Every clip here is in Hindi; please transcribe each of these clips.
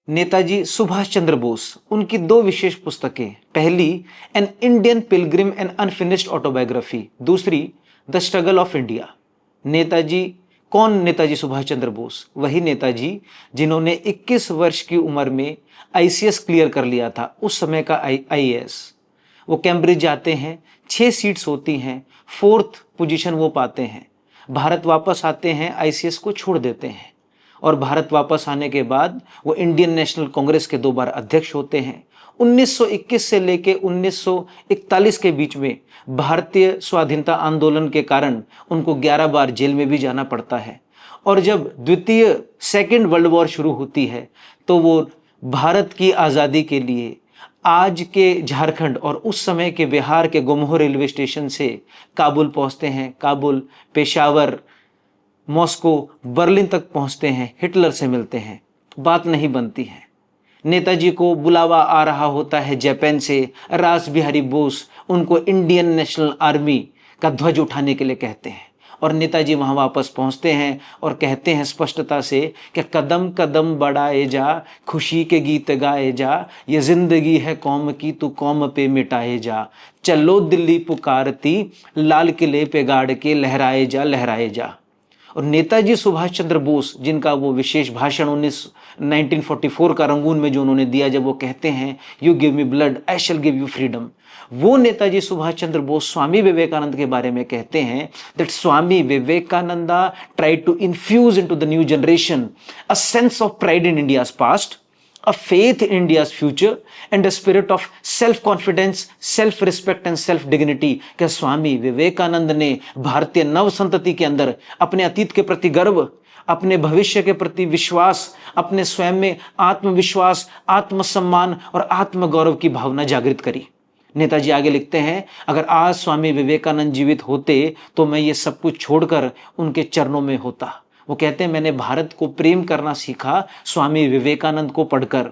नेताजी सुभाष चंद्र बोस, उनकी दो विशेष पुस्तकें, पहली an Indian pilgrim and unfinished autobiography, दूसरी the struggle of India. Netaji कौन? नेताजी सुभाष चंद्र बोस, वही नेताजी जिन्होंने 21 वर्ष की उम्र में आईसीएस क्लियर कर लिया था, उस समय का आईएएस। वो कैम्ब्रिज जाते हैं, 6 सीट्स होती हैं, 4th पोजीशन वो पाते हैं। भारत वापस आते हैं, आईसीएस को छोड़ देते हैं और भारत वापस आने के बाद वो इंडियन नेशनल कांग्रेस के 2 बार अध्यक्ष होते हैं। 1921 से लेके 1941 के बीच में भारतीय स्वाधीनता आंदोलन के कारण उनको 11 बार जेल में भी जाना पड़ता है। और जब सेकेंड वर्ल्ड वॉर शुरू होती है तो वो भारत की आज़ादी के लिए आज के झारखंड और उस समय के बिहार के गोमोह रेलवे स्टेशन से काबुल पहुंचते हैं। काबुल, पेशावर, मॉस्को, बर्लिन तक पहुंचते हैं, हिटलर से मिलते हैं, बात नहीं बनती है। नेताजी को बुलावा आ रहा होता है जापान से, रास बिहारी बोस उनको इंडियन नेशनल आर्मी का ध्वज उठाने के लिए कहते हैं और नेताजी वहां वापस पहुंचते हैं और कहते हैं स्पष्टता से कि कदम कदम बढ़ाए जा, खुशी के गीत गाए जा, ये जिंदगी है कौम की, तू कौम पे मिटाए जा, चलो दिल्ली पुकारती, लाल किले पे गाड़ के लहराए जा। और नेताजी सुभाष चंद्र बोस, जिनका वो विशेष भाषण 1944 का रंगून में जो उन्होंने दिया, जब वो कहते हैं you give me blood I shell give you freedom, वो नेताजी सुभाष चंद्र बोस स्वामी विवेकानंद के बारे में कहते हैं that Swami Vivekananda tried to infuse into the new generation a sense of pride in India's past, a faith in India's future and a spirit of self-confidence, self-respect and self-dignity। क्या स्वामी विवेकानंद ने भारतीय नव संतति के अंदर अपने अतीत के प्रति गर्व, अपने भविष्य के प्रति विश्वास, अपने स्वयं में आत्मविश्वास, आत्मसम्मान और आत्मगौरव की भावना जागृत करी। नेताजी आगे लिखते हैं, अगर आज स्वामी विवेकानंद जीवित होते तो मैं ये सब कुछ छोड़कर उनके चरणों में होता। वो कहते हैं मैंने भारत को प्रेम करना सीखा स्वामी विवेकानंद को पढ़कर,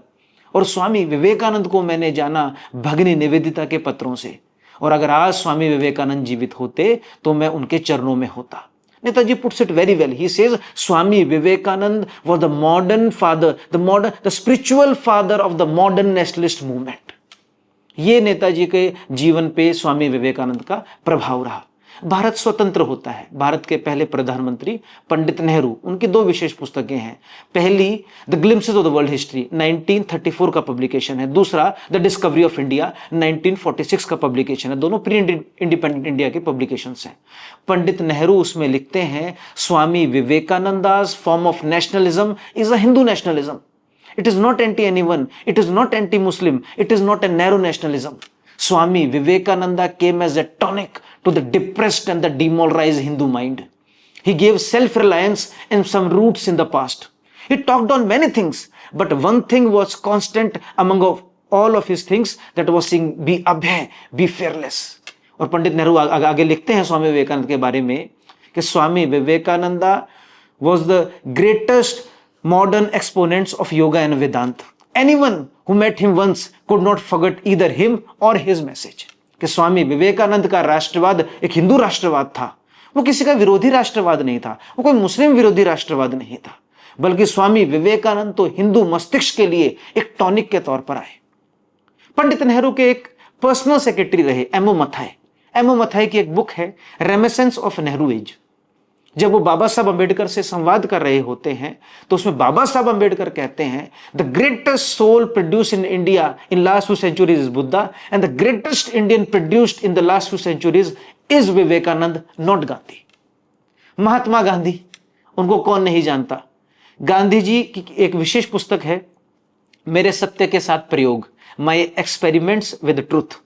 और स्वामी विवेकानंद को मैंने जाना भगिनी निवेदिता के पत्रों से, और अगर आज स्वामी विवेकानंद जीवित होते तो मैं उनके चरणों में होता। Netaji puts it very well, he says Swami Vivekananda was the modern father, the spiritual father of the modern nationalist movement. ये नेताजी के जीवन पे स्वामी विवेकानंद का प्रभाव रहा। भारत स्वतंत्र होता है, भारत के पहले प्रधानमंत्री पंडित नेहरू, उनकी 2 विशेष पुस्तकें हैं। पहली the glimpses of the world history 1934 का पब्लिकेशन है, दूसरा द डिस्कवरी ऑफ इंडिया 1946 का पब्लिकेशन है। दोनों प्री इंडिपेंडेंट इंडिया के पब्लिकेशंस हैं। पंडित नेहरू उसमें लिखते हैं Swami Vivekananda's form of nationalism is a Hindu nationalism. It is not anti-anyone, it is not anti-Muslim, it is not a narrow nationalism. Swami Vivekananda came as a tonic to the depressed and the demoralized Hindu mind. He gave self-reliance and some roots in the past. He talked on many things, but one thing was constant among all of his things, that was saying, be abhay, be fearless. और पंडित नेहरू आगे लिखते हैं स्वामी विवेकानंद के बारे में कि स्वामी Vivekananda was the greatest modern exponents of yoga and Vedanta. Anyone who met him once could not forget either him or his message. कि स्वामी विवेकानंद का राष्ट्रवाद एक हिंदू राष्ट्रवाद था, वो किसी का विरोधी राष्ट्रवाद नहीं था, वो कोई मुस्लिम विरोधी राष्ट्रवाद नहीं था, बल्कि स्वामी विवेकानंद तो हिंदू मस्तिष्क के लिए एक टॉनिक के तौर पर आए। पंडित नेहरू के एक पर्सनल सेक्रेटरी रहे एमओ मथाई। एमओ मथाई की एक बुक है रेनेसेंस ऑफ नेहरू एज। जब वो बाबा साहब अंबेडकर से संवाद कर रहे होते हैं तो उसमें बाबा साहब अंबेडकर कहते हैं the greatest soul produced in India in last 2 centuries is Buddha and the greatest Indian produced in the last 2 centuries is Vivekananda, not Gandhi. Mahatma Gandhi, उनको कौन नहीं जानता। गांधी जी की एक विशेष पुस्तक है मेरे सत्य के साथ प्रयोग, my experiments with truth.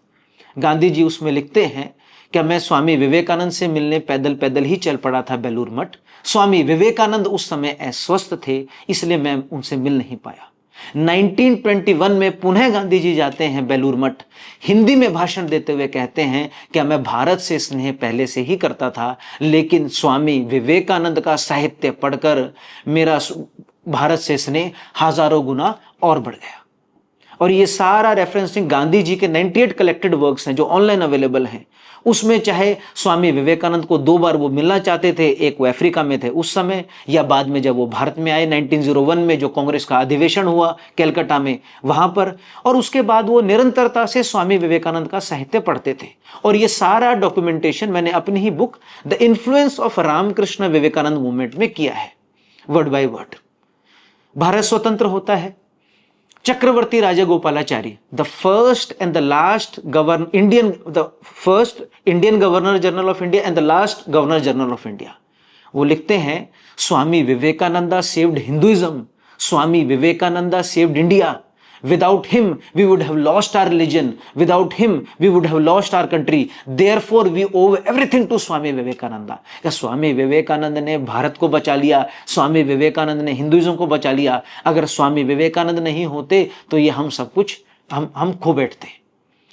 Gandhi ji उसमें लिखते हैं क्या मैं स्वामी विवेकानंद से मिलने पैदल ही चल पड़ा था बेलूर मठ। स्वामी विवेकानंद उस समय अस्वस्थ थे, इसलिए मैं उनसे मिल नहीं पाया। 1921 में पुनः गांधी जी जाते हैं बेलूर मठ, हिंदी में भाषण देते हुए कहते हैं क्या मैं भारत से स्नेह पहले से ही करता था, लेकिन स्वामी विवेकानंद का साहित्य पढ़कर मेरा भारत से स्नेह हजारों गुना और बढ़ गया। और ये सारा रेफरेंसिंग गांधी जी के 98 कलेक्टेड वर्क्स हैं जो ऑनलाइन अवेलेबल हैं। उसमें चाहे स्वामी विवेकानंद को 2 बार वो मिलना चाहते थे, एक वो अफ्रीका में थे उस समय, या बाद में जब वो भारत में आए 1901 में जो कांग्रेस का अधिवेशन हुआ कलकत्ता में वहां पर, और उसके बाद वो निरंतरता से स्वामी विवेकानंद का साहित्य पढ़ते थे। और ये सारा डॉक्यूमेंटेशन मैंने अपनी ही book the influence of Ramakrishna Vivekananda movement में किया है, वर्ड बाय वर्ड। भारत स्वतंत्र होता है, Chakravarti Rajagopalachari, the first and the last first Indian governor general of India and the last governor general of India, वो लिखते हैं Swami Vivekananda saved Hinduism, Swami Vivekananda saved India, without him we would have lost our religion, without him we would have lost our country, therefore we owe everything to स्वामी विवेकानंदा। क्या स्वामी विवेकानंद ने भारत को बचा लिया, स्वामी विवेकानंद ने हिंदुइज्म को बचा लिया। अगर स्वामी विवेकानंद नहीं होते तो ये हम सब कुछ हम खो बैठते।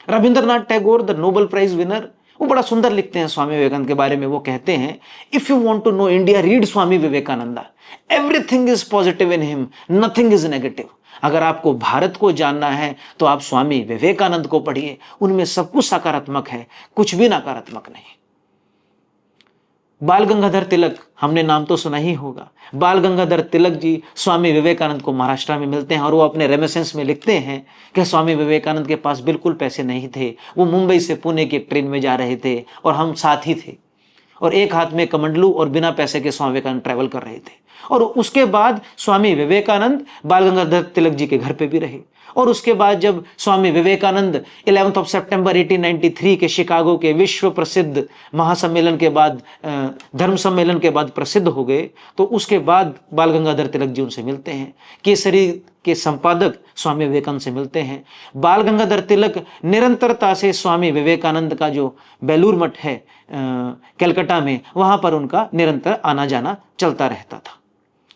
Rabindranath Tagore the Nobel prize winner, वो बड़ा सुंदर लिखते हैं स्वामी विवेकानंद के बारे में। वो कहते हैं if you want to know India read Swami Vivekananda, everything is positive in him, nothing is negative. अगर आपको भारत को जानना है तो आप स्वामी विवेकानंद को पढ़िए, उनमें सब कुछ सकारात्मक है, कुछ भी नकारात्मक नहीं। बाल गंगाधर तिलक, हमने नाम तो सुना ही होगा। बाल गंगाधर तिलक जी स्वामी विवेकानंद को महाराष्ट्र में मिलते हैं और वो अपने रेमिसेंस में लिखते हैं कि स्वामी विवेकानंद के पास बिल्कुल पैसे नहीं थे, वो मुंबई से पुणे की एक ट्रेन में जा रहे थे और हम साथ ही थे, और एक हाथ में कमंडलू और बिना पैसे के स्वामी विवेकानंद ट्रैवल कर रहे थे। और उसके बाद स्वामी विवेकानंद बाल गंगाधर तिलक जी के घर पे भी रहे। और उसके बाद जब स्वामी विवेकानंद 11 सितंबर 1893 के शिकागो के विश्व प्रसिद्ध महासम्मेलन के बाद, धर्म सम्मेलन के बाद प्रसिद्ध हो गए, तो उसके बाद बाल गंगाधर तिलक जी उनसे मिलते हैं। केसरी के संपादक स्वामी विवेकानंद से मिलते हैं। बाल गंगाधर तिलक निरंतरता से स्वामी विवेकानंद का जो बेलूर मठ है कलकत्ता में, वहां पर उनका निरंतर आना जाना चलता रहता था।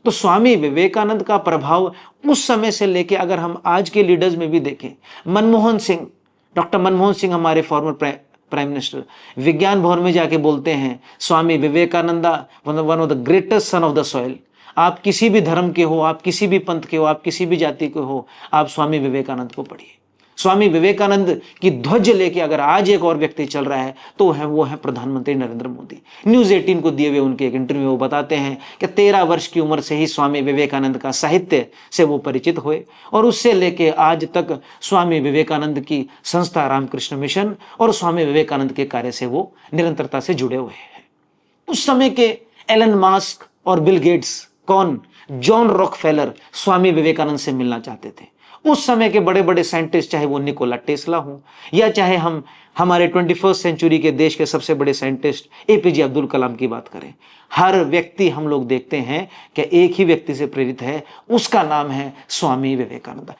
तो स्वामी विवेकानंद का प्रभाव उस समय से लेके अगर हम आज के लीडर्स में भी देखें, मनमोहन सिंह, डॉक्टर मनमोहन सिंह हमारे फॉर्मर प्राइम मिनिस्टर, विज्ञान भवन में जाके बोलते हैं Swami Vivekananda one of the greatest son of the soil. आप किसी भी धर्म के हो, आप किसी भी पंथ के हो, आप किसी भी जाति के हो, आप स्वामी विवेकानंद को पढ़िए। स्वामी विवेकानंद की ध्वज लेके अगर आज एक और व्यक्ति चल रहा है तो वो है प्रधानमंत्री नरेंद्र मोदी। न्यूज़ 18 को दिए हुए उनके एक इंटरव्यू में वो बताते हैं कि 13 वर्ष की उम्र से ही स्वामी विवेकानंद का साहित्य से वो परिचित हुए और उससे लेके आज तक स्वामी विवेकानंद की संस्था रामकृष्ण मिशन और स्वामी विवेकानंद के कार्य से वो निरंतरता से जुड़े हुए हैं। उस समय के एलन मस्क और बिल गेट्स, कौन, जॉन रॉकफेलर स्वामी विवेकानंद से मिलना चाहते थे। उस समय के बड़े बड़े साइंटिस्ट, चाहे वो निकोला टेस्ला हो या चाहे हम हमारे 21st सेंचुरी के देश के सबसे बड़े साइंटिस्ट एपीजे अब्दुल कलाम की बात करें, हर व्यक्ति हम लोग देखते हैं कि एक ही व्यक्ति से प्रेरित है, उसका नाम है स्वामी विवेकानंद।